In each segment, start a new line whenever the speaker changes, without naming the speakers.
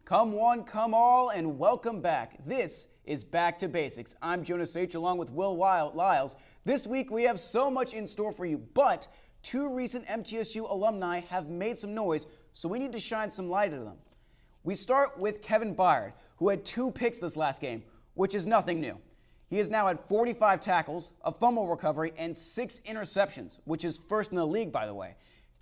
Come one, come all, and welcome back. This is Back to Basics. I'm Jonas H. along with Will Lyles. This week we have so much in store for you, but two recent MTSU alumni have made some noise, so we need to shine some light on them. We start with Kevin Byard, who had 2 picks this last game, which is nothing new. He has now had 45 tackles, a fumble recovery, and 6 interceptions, which is first in the league, by the way.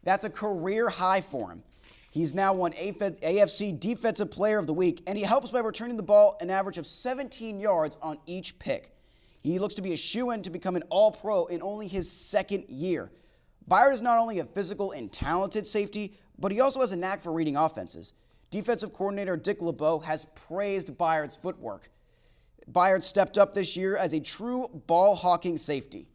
That's a career high for him. He's now won AFC Defensive Player of the Week, and he helps by returning the ball an average of 17 yards on each pick. He looks to be a shoo-in to become an All-Pro in only his 2nd year. Byard is not only a physical and talented safety, but he also has a knack for reading offenses. Defensive coordinator Dick LeBeau has praised Byard's footwork. Byard stepped up this year as a true ball-hawking safety.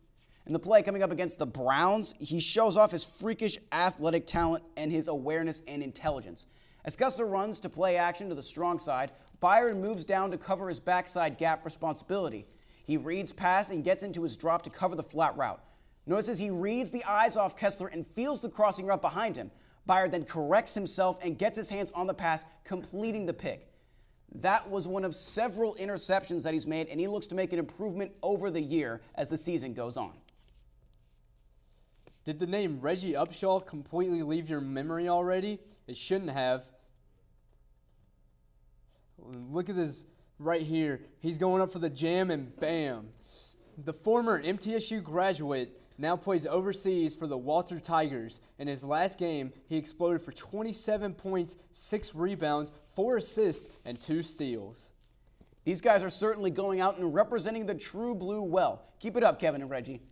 In the play coming up against the Browns, he shows off his freakish athletic talent and his awareness and intelligence. As CUSA runs to play action to the strong side, Byard moves down to cover his backside gap responsibility. He reads pass and gets into his drop to cover the flat route. Notice as he reads the eyes off Kessler and feels the crossing route behind him. Byard then corrects himself and gets his hands on the pass, completing the pick. That was one of several interceptions that he's made, and he looks to make an improvement over the year as the season goes on.
Did the name Reggie Upshaw completely leave your memory already? It shouldn't have. Look at this right here. He's going up for the jam and bam. The former MTSU graduate now plays overseas for the Walter Tigers. In his last game, he exploded for 27 points, 6 rebounds, 4 assists, and 2 steals.
These guys are certainly going out and representing the TrueBlue well. Keep it up, Kevin and Reggie.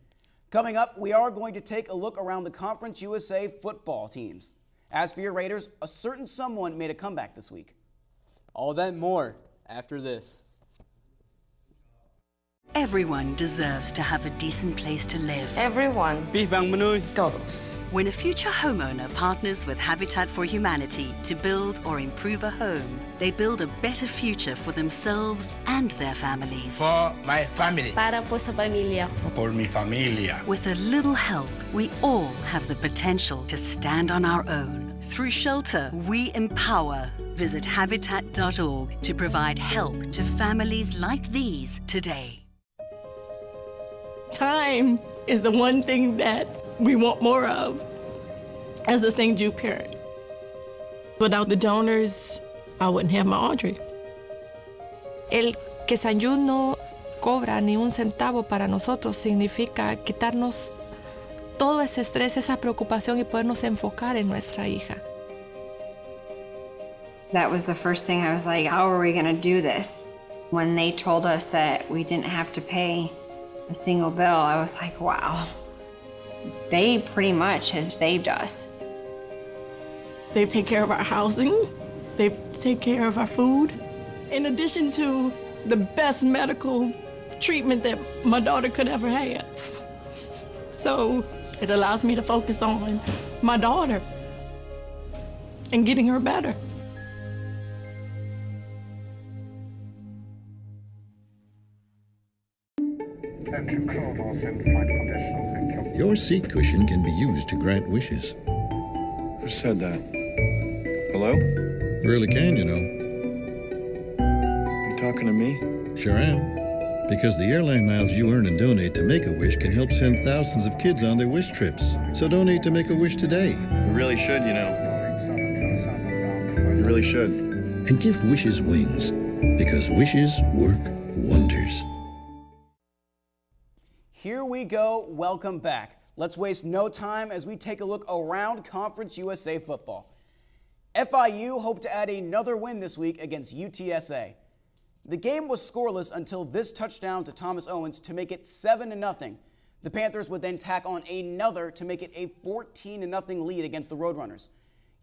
Coming up, we are going to take a look around the Conference USA football teams. As for your Raiders, a certain someone made a comeback this week.
All that and more after this.
Everyone deserves to have a decent place to live.
Everyone.
Todos. When a future homeowner partners with Habitat for Humanity to build or improve a home, they build a better future for themselves and their families.
For my family.
Para po sa pamilya ko.
Por mi familia.
With a little help, we all have the potential to stand on our own. Through shelter, we empower. Visit Habitat.org to provide help to families like these today.
Time is the one thing that we want more of as a St. Jude parent. Without the donors, I wouldn't have my Audrey.
El que St. Jude no cobra ni un centavo para nosotros significa quitarnos todo ese estrés, esa preocupación y podernos enfocar en nuestra hija.
That was the first thing I was like, how are we going to do this? When they told us that we didn't have to pay a single bill, I was like, wow, they pretty much have saved us.
They take care of our housing, they take care of our food, in addition to the best medical treatment that my daughter could ever have. So it allows me to focus on my daughter and getting her better.
Your seat cushion can be used to grant wishes.
Who said that? Hello?
Really can, you know.
You talking to me?
Sure am. Because the airline miles you earn and donate to Make-A-Wish can help send thousands of kids on their wish trips. So donate to Make-A-Wish today.
You really should, you know. You really should.
And give wishes wings. Because wishes work wonders.
Here we go. Welcome back. Let's waste no time as we take a look around Conference USA football. FIU hoped to add another win this week against UTSA. The game was scoreless until this touchdown to Thomas Owens to make it 7-0. The Panthers would then tack on another to make it a 14-0 lead against the Roadrunners.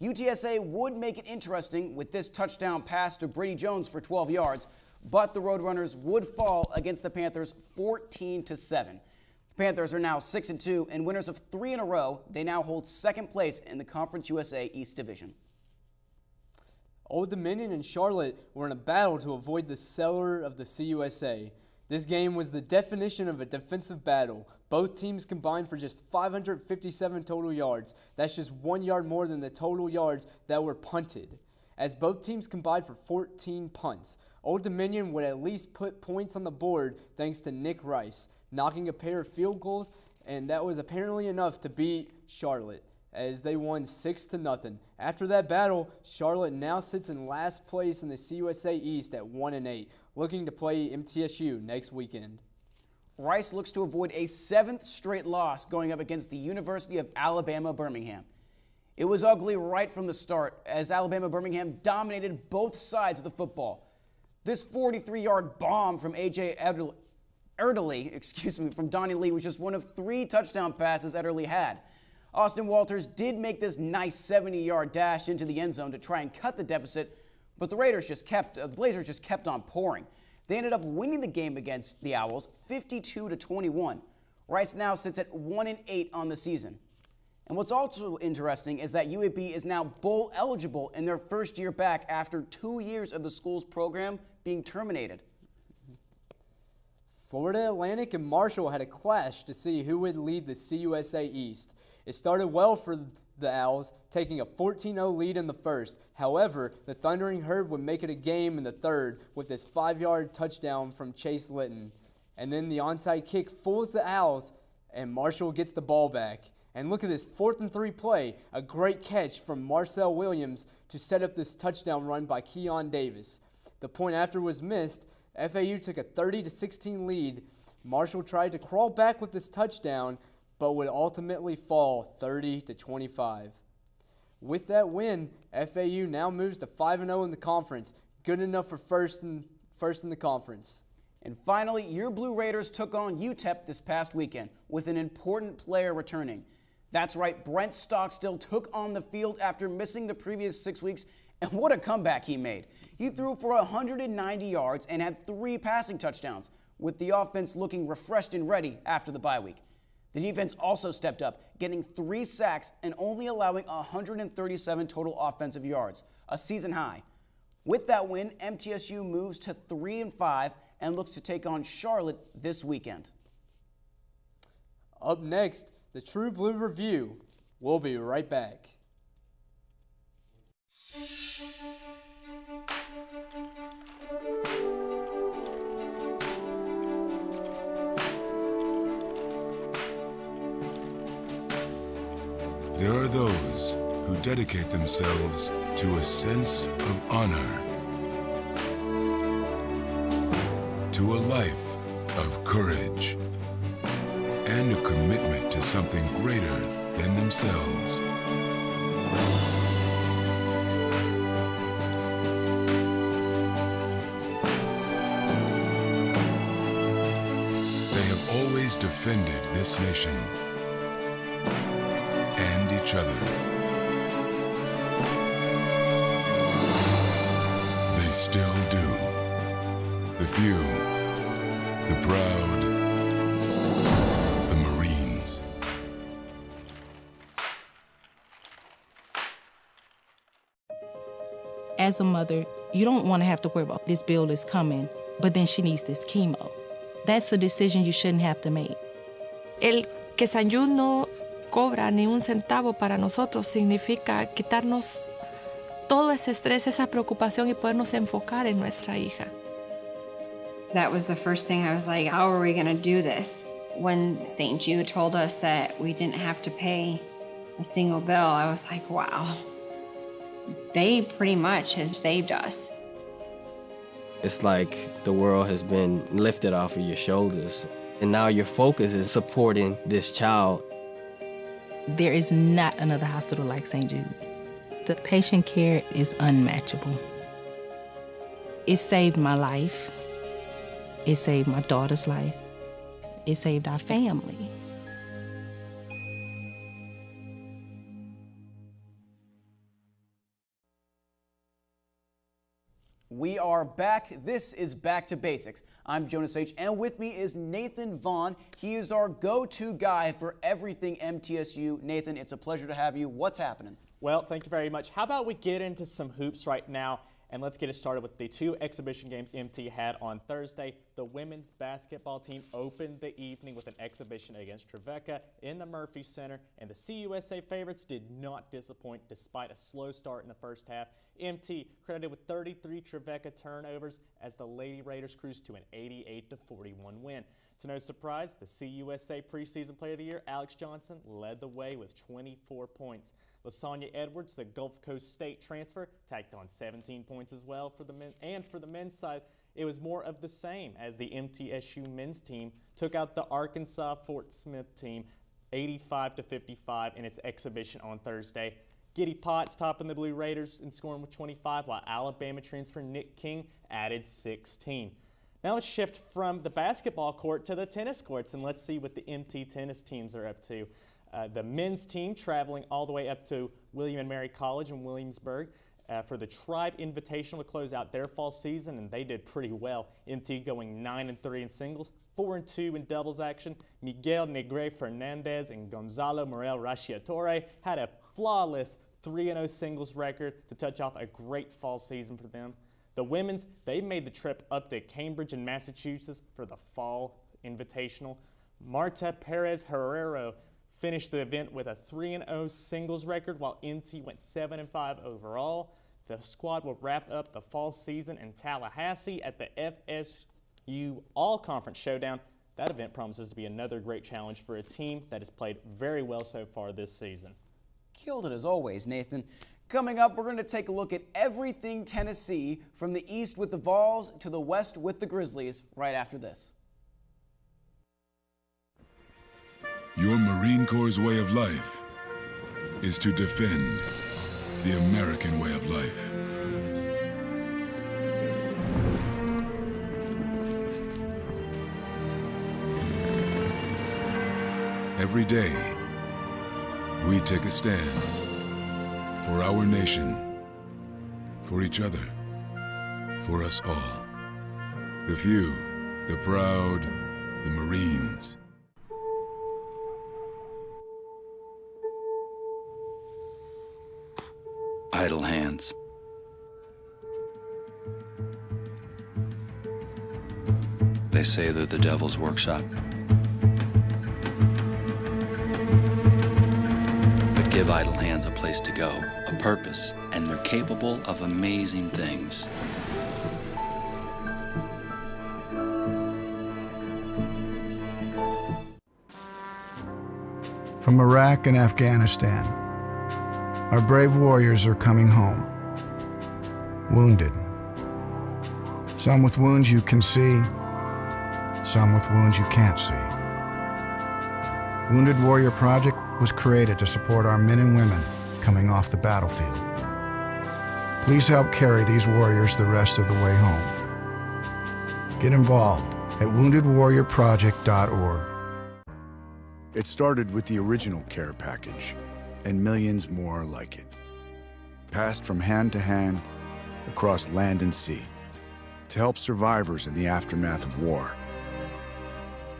UTSA would make it interesting with this touchdown pass to Brady Jones for 12 yards, but the Roadrunners would fall against the Panthers 14-7. The Panthers are now 6-2 and winners of 3 in a row. They now hold 2nd place in the Conference USA East Division.
Old Dominion and Charlotte were in a battle to avoid the cellar of the CUSA. This game was the definition of a defensive battle. Both teams combined for just 557 total yards. That's just 1 yard more than the total yards that were punted. As both teams combined for 14 punts, Old Dominion would at least put points on the board thanks to Nick Rice, knocking a pair of field goals, and that was apparently enough to beat Charlotte, as they won 6-0. After that battle, Charlotte now sits in last place in the CUSA East at 1-8, looking to play MTSU next weekend.
Rice looks to avoid a 7th straight loss going up against the University of Alabama Birmingham. It was ugly right from the start as Alabama Birmingham dominated both sides of the football. This 43-yard bomb from A.J. Erdely, from Donnie Lee was just one of 3 touchdown passes Erdely had. Austin Walters did make this nice 70-yard dash into the end zone to try and cut the deficit, but the Blazers just kept on pouring. They ended up winning the game against the Owls 52-21. Rice now sits at 1-8 on the season. And what's also interesting is that UAB is now bowl eligible in their first year back after 2 years of the school's program being terminated.
Florida Atlantic and Marshall had a clash to see who would lead the CUSA East. It started well for the Owls, taking a 14-0 lead in the first. However, the Thundering Herd would make it a game in the third with this 5-yard touchdown from Chase Litton. And then the onside kick fools the Owls, and Marshall gets the ball back. And look at this 4th and 3 play, a great catch from Marcel Williams to set up this touchdown run by Keon Davis. The point after was missed. FAU took a 30-16 lead. Marshall tried to crawl back with this touchdown, but would ultimately fall 30-25. With that win, FAU now moves to 5-0 in the conference, good enough for first in the conference.
And finally, your Blue Raiders took on UTEP this past weekend with an important player returning. That's right, Brent Stockstill took on the field after missing the previous 6 weeks, and what a comeback he made. He threw for 190 yards and had 3 passing touchdowns, with the offense looking refreshed and ready after the bye week. The defense also stepped up, getting 3 sacks and only allowing 137 total offensive yards, a season high. With that win, MTSU moves to 3-5 and looks to take on Charlotte this weekend.
Up next, the TrueBlue Review. We'll be right back.
There are those who dedicate themselves to a sense of honor, to a life of courage, and a commitment to something greater than themselves. They have always defended this nation and each other. They still do. The few, the proud, the Marines.
As a mother, you don't want to have to worry about this bill is coming, but then she needs this chemo. That's a decision you shouldn't have to make.
El que Sanyu no cobra ni un centavo para nosotros significa quitarnos todo ese estrés, esa preocupación y podernos enfocar en nuestra hija.
That was the first thing I was like, how are we going to do this? When St. Jude told us that we didn't have to pay a single bill, I was like, wow. They pretty much have saved us.
It's like the world has been lifted off of your shoulders, and now your focus is supporting this child.
There is not another hospital like St. Jude. The patient care is unmatchable. It saved my life. It saved my daughter's life. It saved our family.
We are back. This is Back to Basics. I'm Jonas H., and with me is Nathan Vaughn. He is our go-to guy for everything MTSU. Nathan, it's a pleasure to have you. What's happening?
Well, thank you very much. How about we get into some hoops right now? And let's get it started with the two exhibition games MT had on Thursday. The women's basketball team opened the evening with an exhibition against Trevecca in the Murphy Center, and the CUSA favorites did not disappoint despite a slow start in the first half. MT credited with 33 Trevecca turnovers as the Lady Raiders cruised to an 88-41 win. To no surprise, the CUSA preseason player of the year, Alex Johnson, led the way with 24 points. Lasagna Edwards, the Gulf Coast State transfer, tacked on 17 points as well for the men. And for the men's side, it was more of the same as the MTSU men's team took out the Arkansas Fort Smith team 85-55 in its exhibition on Thursday. Giddy Potts topping the Blue Raiders in scoring with 25, while Alabama transfer Nick King added 16. Now let's shift from the basketball court to the tennis courts, and let's see what the MT tennis teams are up to. The men's team traveling all the way up to William & Mary College in Williamsburg for the Tribe Invitational to close out their fall season, and they did pretty well. MT going 9-3 in singles, 4-2 in doubles action. Miguel Negre Fernandez and Gonzalo Morel Rasciatore had a flawless 3-0 singles record to touch off a great fall season for them. The women's, they made the trip up to Cambridge in Massachusetts for the Fall Invitational. Marta Perez Herrero finished the event with a 3-0 singles record, while MT went 7-5 overall. The squad will wrap up the fall season in Tallahassee at the FSU All-Conference Showdown. That event promises to be another great challenge for a team that has played very well so far this season.
Killed it as always, Nathan. Coming up, we're going to take a look at everything Tennessee, from the east with the Vols to the west with the Grizzlies, right after this.
Your Marine Corps' way of life is to defend the American way of life. Every day, we take a stand for our nation, for each other, for us all. The few, the proud, the Marines.
Idle hands. They say they're the devil's workshop. But give idle hands a place to go, a purpose, and they're capable of amazing things.
From Iraq and Afghanistan, our brave warriors are coming home, wounded. Some with wounds you can see, some with wounds you can't see. Wounded Warrior Project was created to support our men and women coming off the battlefield. Please help carry these warriors the rest of the way home. Get involved at woundedwarriorproject.org.
It started with the original care package, and millions more like it, passed from hand to hand across land and sea to help survivors in the aftermath of war.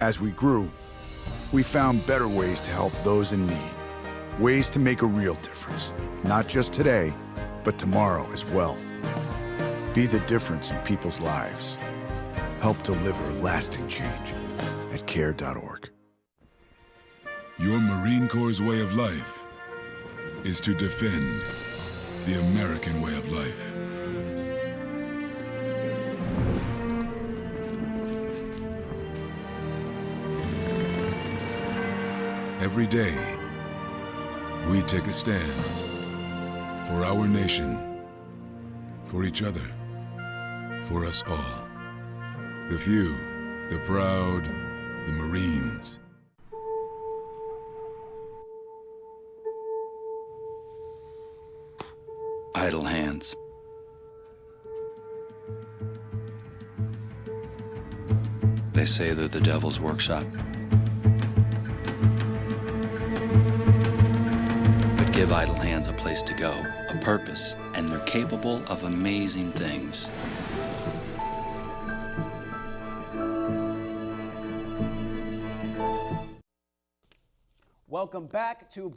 As we grew, we found better ways to help those in need, ways to make a real difference, not just today, but tomorrow as well. Be the difference in people's lives. Help deliver lasting change at care.org.
Your Marine Corps' way of life is to defend the American way of life. Every day, we take a stand for our nation, for each other, for us all. The few, the proud, the Marines.
Idle hands. They say they're the devil's workshop. But give idle hands a place to go, a purpose, and they're capable of amazing things.
Welcome back to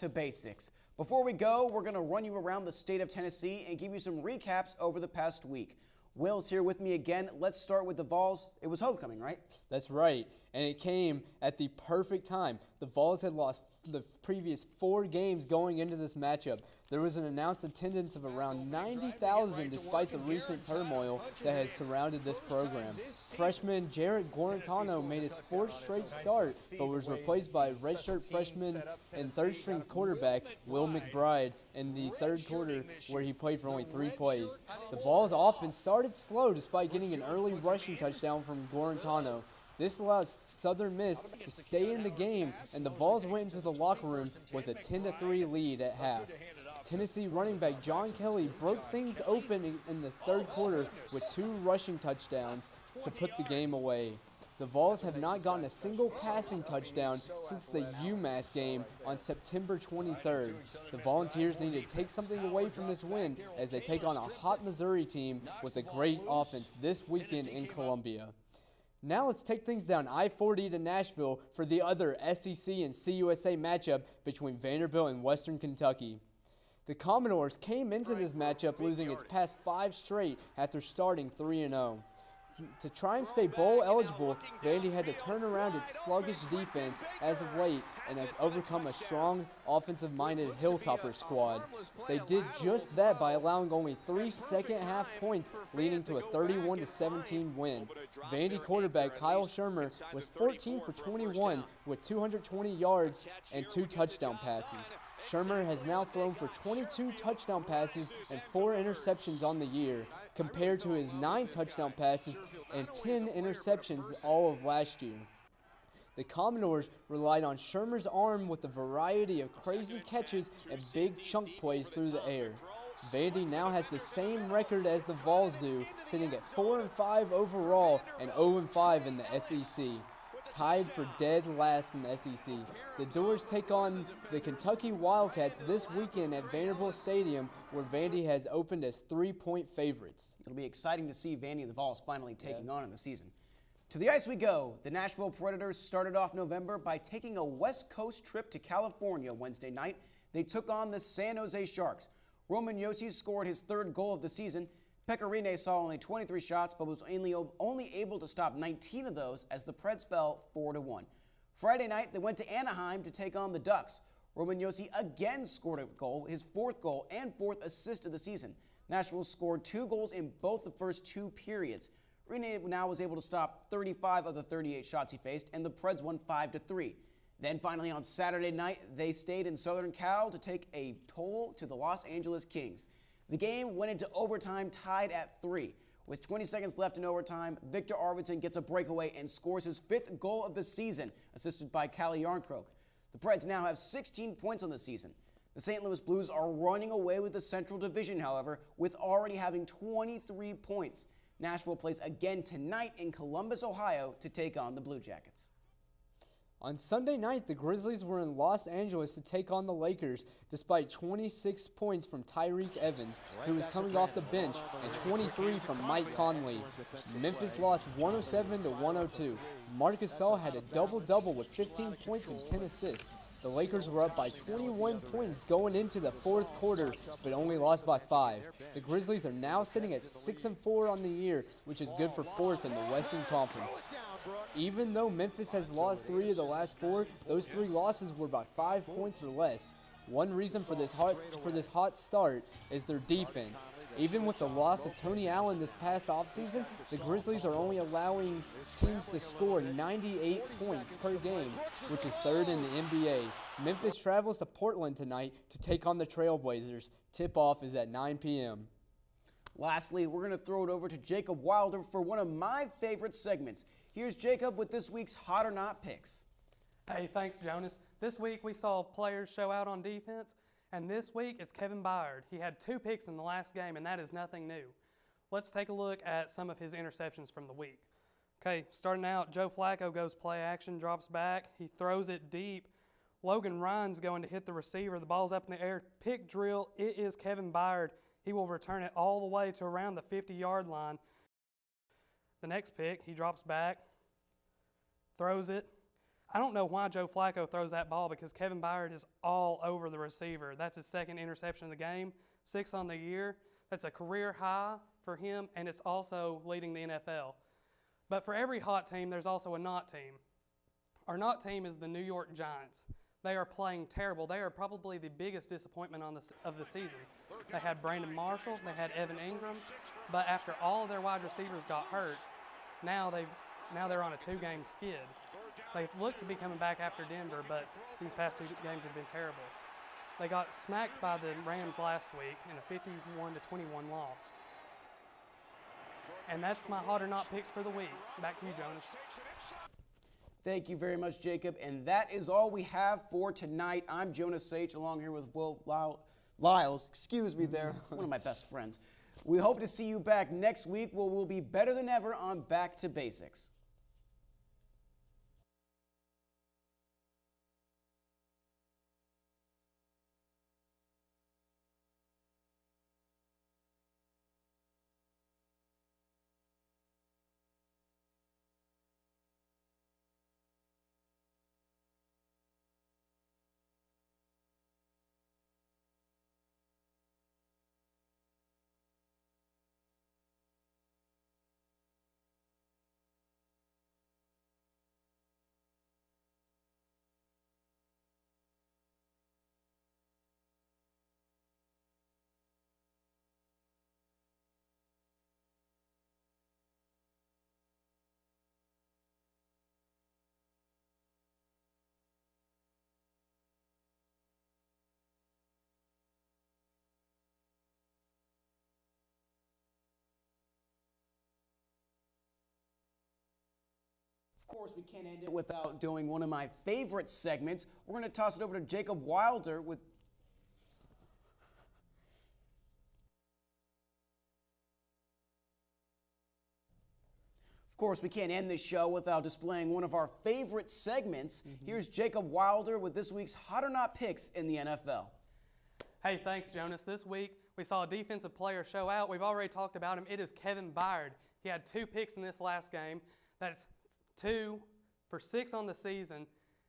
Basics. Before we go, we're going to run you around the state of Tennessee and give you some recaps over the past week. Will's here with me again. Let's start with the Vols. It was homecoming, right?
That's right, and it came at the perfect time. The Vols had lost the previous 4 games going into this matchup. There was an announced attendance of around 90,000 despite the recent turmoil that has surrounded this program. Freshman Jarrett Guarantano made his 4th straight start, but was replaced by redshirt freshman and third-string quarterback Will McBride in the third quarter, where he played for only 3 plays. The Vols offense started slow despite getting an early rushing touchdown from Guarantano. This allowed Southern Miss to stay in the game, and the Vols went into the locker room with a 10-3 lead at half. Tennessee running back John Kelly broke things open in the third quarter with 2 rushing touchdowns to put the game away. The Vols have not gotten a single passing touchdown since the UMass game on September 23rd. The Volunteers need to take something away from this win as they take on a hot Missouri team with a great offense this weekend in Columbia. Now let's take things down I-40 to Nashville for the other SEC and CUSA matchup between Vanderbilt and Western Kentucky. The Commodores came into this matchup losing its past 5 straight after starting 3-0. To try and stay bowl eligible, Vandy had to turn around its sluggish defense as of late and have overcome a strong offensive-minded Hilltopper squad. They did just that by allowing only 3 second-half points, leading to a 31-17 win. Vandy quarterback Kyle Shermer was 14 for 21 with 220 yards and 2 touchdown passes. Shermer has now thrown for 22 touchdown passes and 4 interceptions on the year, compared to his 9 touchdown passes and 10 interceptions all of last year. The Commodores relied on Shermer's arm with a variety of crazy catches and big chunk plays through the air. Vandy now has the same record as the Vols do, sitting at 4-5 overall and 0-5 in the SEC. Tied for dead last in the SEC. The Doors take on the Kentucky Wildcats this weekend at Vanderbilt Stadium, where Vandy has opened as 3-point favorites.
It'll be exciting to see Vandy and the Vols finally taking on in the season. To the ice we go. The Nashville Predators started off November by taking a West Coast trip to California Wednesday night. They took on the San Jose Sharks. Roman Josi scored his 3rd goal of the season. Pecorine saw only 23 shots, but was only able to stop 19 of those as the Preds fell 4-1. Friday night, they went to Anaheim to take on the Ducks. Roman Josi again scored a goal, his 4th goal and 4th assist of the season. Nashville scored 2 goals in both the first 2 periods. Rene now was able to stop 35 of the 38 shots he faced, and the Preds won 5-3. Then finally on Saturday night, they stayed in Southern Cal to take a toll to the Los Angeles Kings. The game went into overtime tied at 3. With 20 seconds left in overtime, Victor Arvidsson gets a breakaway and scores his 5th goal of the season, assisted by Calle Jarnkrok. The Preds now have 16 points on the season. The St. Louis Blues are running away with the Central Division, however, with already having 23 points. Nashville plays again tonight in Columbus, Ohio, to take on the Blue Jackets.
On Sunday night, the Grizzlies were in Los Angeles to take on the Lakers, despite 26 points from Tyreek Evans, who was coming off the bench, and 23 from Mike Conley. Memphis lost 107-102. Marc Gasol had a double-double with 15 points and 10 assists. The Lakers were up by 21 points going into the 4th quarter, but only lost by 5. The Grizzlies are now sitting at 6-4 on the year, which is good for 4th in the Western Conference. Even though Memphis has lost 3 of the last 4, those 3 losses were by 5 points or less. One reason for this hot start is their defense. Even with the loss of Tony Allen this past offseason, the Grizzlies are only allowing teams to score 98 points per game, which is 3rd in the NBA. Memphis travels to Portland tonight to take on the Trailblazers. Tip-off is at 9 p.m.
Lastly, we're going to throw it over to Jacob Wilder for one of my favorite segments. Here's Jacob with this week's Hot or Not picks.
Hey, thanks, Jonas. This week we saw players show out on defense, and this week it's Kevin Byard. He had 2 picks in the last game, and that is nothing new. Let's take a look at some of his interceptions from the week. Okay, starting out, Joe Flacco goes play action, drops back. He throws it deep. Logan Ryan's going to hit the receiver. The ball's up in the air. Pick drill. It is Kevin Byard. He will return it all the way to around the 50-yard line. The next pick, he drops back, throws it. I don't know why Joe Flacco throws that ball because Kevin Byard is all over the receiver. That's his second interception of the game, 6 on the year. That's a career high for him, and it's also leading the NFL. But for every hot team, there's also a not team. Our not team is the New York Giants. They are playing terrible. They are probably the biggest disappointment of the season. They had Brandon Marshall, they had Evan Ingram, but after all of their wide receivers got hurt, now they're on a 2-game skid. They've looked to be coming back after Denver, but these past 2 games have been terrible. They got smacked by the Rams last week in a 51-21 loss. And that's my hot or not picks for the week. Back to you, Jonas.
Thank you very much, Jacob. And that is all we have for tonight. I'm Jonas Sage, along here with Will Lyles. Excuse me there, one of my best friends. We hope to see you back next week where we'll be better than ever on Back to Basics. Of course, we can't end it without doing one of my favorite segments. We're going to toss it over to Jacob Wilder with... Of course, we can't end this show without displaying one of our favorite segments. Here's Jacob Wilder with this week's Hot or Not picks in the NFL.
Hey, thanks, Jonas. This week, we saw a defensive player show out. We've already talked about him. It is Kevin Byard. He had 2 picks in this last game. That's 2 for 6 on the season.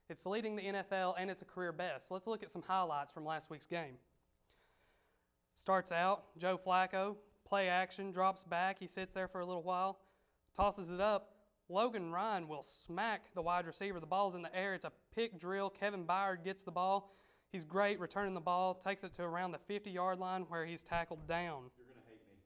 It's leading the NFL, and it's a career best. Let's look at some highlights from last week's game. Starts out, Joe Flacco, play action, drops back. He sits there for a little while, tosses it up. Logan Ryan will smack the wide receiver. The ball's in the air. It's a pick drill. Kevin Byard gets the ball. He's great returning the ball, takes it to around the 50-yard line where he's tackled down.
You're going to hate me.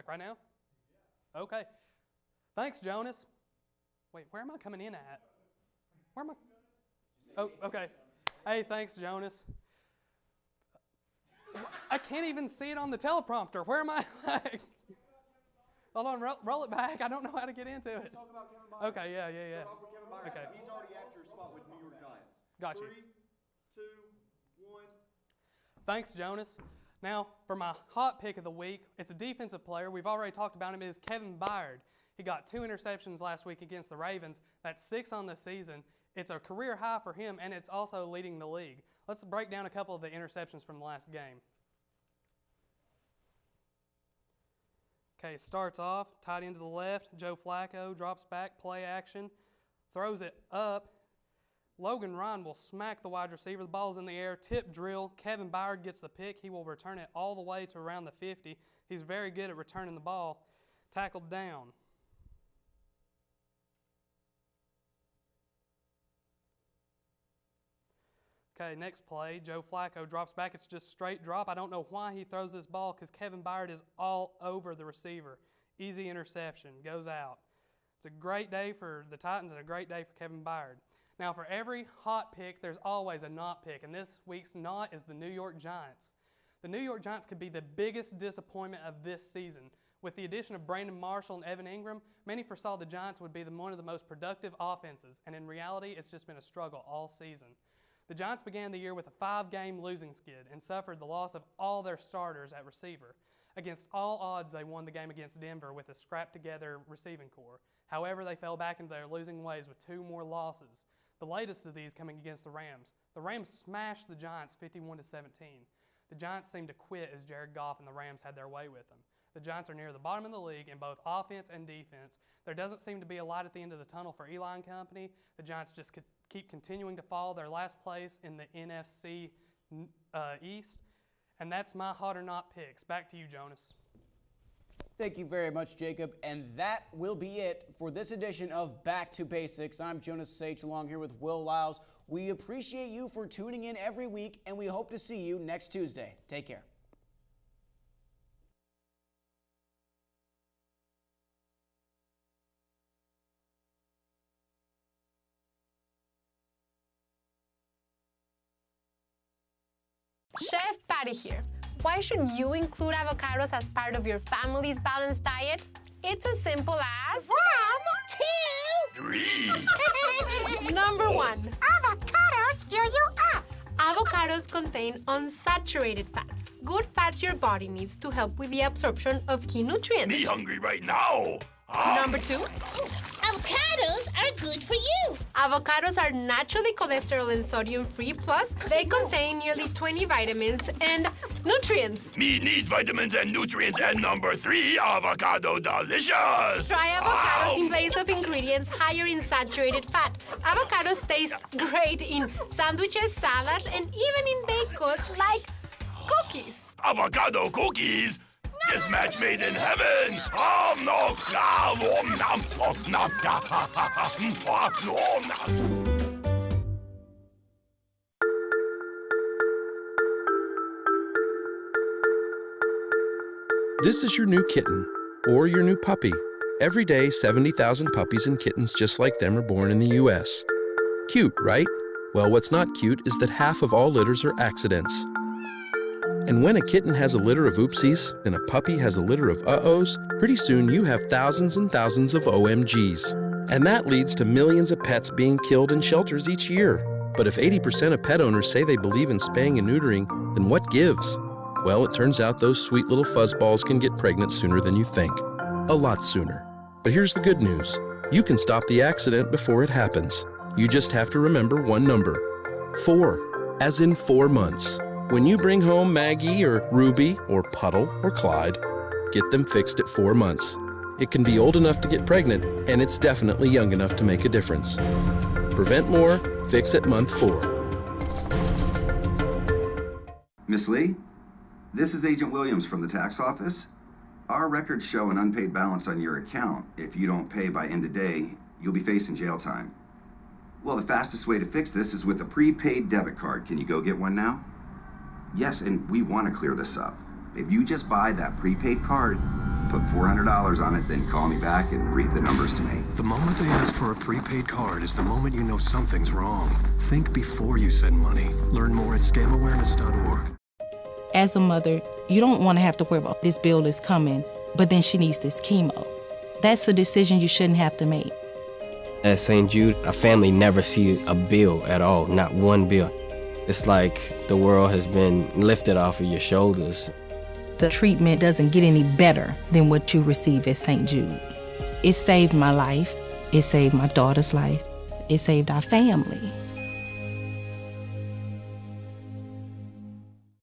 Right now? Okay. Thanks, Jonas. Wait, where am I coming in at? Where am I? Oh, okay. Hey, thanks, Jonas. I can't even see it on the teleprompter. Where am I? Hold on, roll it back. I don't know how to get into it.
Let's talk about Kevin Byard.
Okay, yeah.
Start off with Kevin Byard.
Okay.
He's already at your spot with New York Giants.
Got you.
3, 2, 1.
Thanks, Jonas. Now, for my hot pick of the week, it's a defensive player. We've already talked about him. It is Kevin Byard. He got 2 interceptions last week against the Ravens. That's 6 on the season. It's a career high for him, and it's also leading the league. Let's break down a couple of the interceptions from the last game. Okay, starts off, tight end to the left. Joe Flacco drops back, play action, throws it up. Logan Ryan will smack the wide receiver. The ball's in the air, tip drill. Kevin Byard gets the pick. He will return it all the way to around the 50. He's very good at returning the ball. Tackled down. Okay, next play, Joe Flacco drops back. It's just straight drop. I don't know why he throws this ball because Kevin Byard is all over the receiver. Easy interception, goes out. It's a great day for the Titans and a great day for Kevin Byard. Now, for every hot pick, there's always a not pick, and this week's not is the New York Giants. The New York Giants could be the biggest disappointment of this season. With the addition of Brandon Marshall and Evan Ingram, many foresaw the Giants would be one of the most productive offenses, and in reality, it's just been a struggle all season. The Giants began the year with a 5-game losing skid and suffered the loss of all their starters at receiver. Against all odds, they won the game against Denver with a scrapped-together receiving corps. However, they fell back into their losing ways with 2 more losses, the latest of these coming against the Rams. The Rams smashed the Giants 51-17. The Giants seemed to quit as Jared Goff and the Rams had their way with them. The Giants are near the bottom of the league in both offense and defense. There doesn't seem to be a light at the end of the tunnel for Eli and company. The Giants just keep continuing to fall. They're last place in the NFC East. And that's my hot or not picks. Back to you, Jonas.
Thank you very much, Jacob. And that will be it for this edition of Back to Basics. I'm Jonas Sage, along here with Will Lyles. We appreciate you for tuning in every week, and we hope to see you next Tuesday. Take care.
Chef Patty here. Why should you include avocados as part of your family's balanced diet? It's as simple as 1, 2, 3. Number 1. Avocados fill you up. Avocados contain unsaturated fats, good fats your body needs to help with the absorption of key nutrients.
Me hungry right now.
Number 2. Avocados are good for you. Avocados are naturally cholesterol and sodium-free, plus they contain nearly 20 vitamins and nutrients.
Me need vitamins and nutrients, and number 3, avocado delicious.
Try avocados in place of ingredients higher in saturated fat. Avocados taste great in sandwiches, salads, and even in baked goods like cookies.
Avocado cookies? This match made in heaven.
This is your new kitten, or your new puppy. Every day, 70,000 puppies and kittens just like them are born in the U.S. Cute, right? Well, what's not cute is that half of all litters are accidents. And when a kitten has a litter of oopsies and a puppy has a litter of uh-ohs, pretty soon you have thousands and thousands of OMGs. And that leads to millions of pets being killed in shelters each year. But if 80% of pet owners say they believe in spaying and neutering, then what gives? Well, it turns out those sweet little fuzzballs can get pregnant sooner than you think. A lot sooner. But here's the good news. You can stop the accident before it happens. You just have to remember one number. 4, as in 4 months. When you bring home Maggie or Ruby or Puddle or Clyde, get them fixed at 4 months. It can be old enough to get pregnant, and it's definitely young enough to make a difference. Prevent more, fix at month 4.
Miss Lee, this is Agent Williams from the tax office. Our records show an unpaid balance on your account. If you don't pay by end of day, you'll be facing jail time. Well, the fastest way to fix this is with a prepaid debit card. Can you go get one now? Yes, and we want to clear this up. If you just buy that prepaid card, put $400 on it, then call me back and read the numbers to me.
The moment they ask for a prepaid card is the moment you know something's wrong. Think before you send money. Learn more at scamawareness.org.
As a mother, you don't want to have to worry about this bill is coming, but then she needs this chemo. That's a decision you shouldn't have to make.
At St. Jude, a family never sees a bill at all, not one bill. It's like the world has been lifted off of your shoulders.
The treatment doesn't get any better than what you receive at St. Jude. It saved my life. It saved my daughter's life. It saved our family.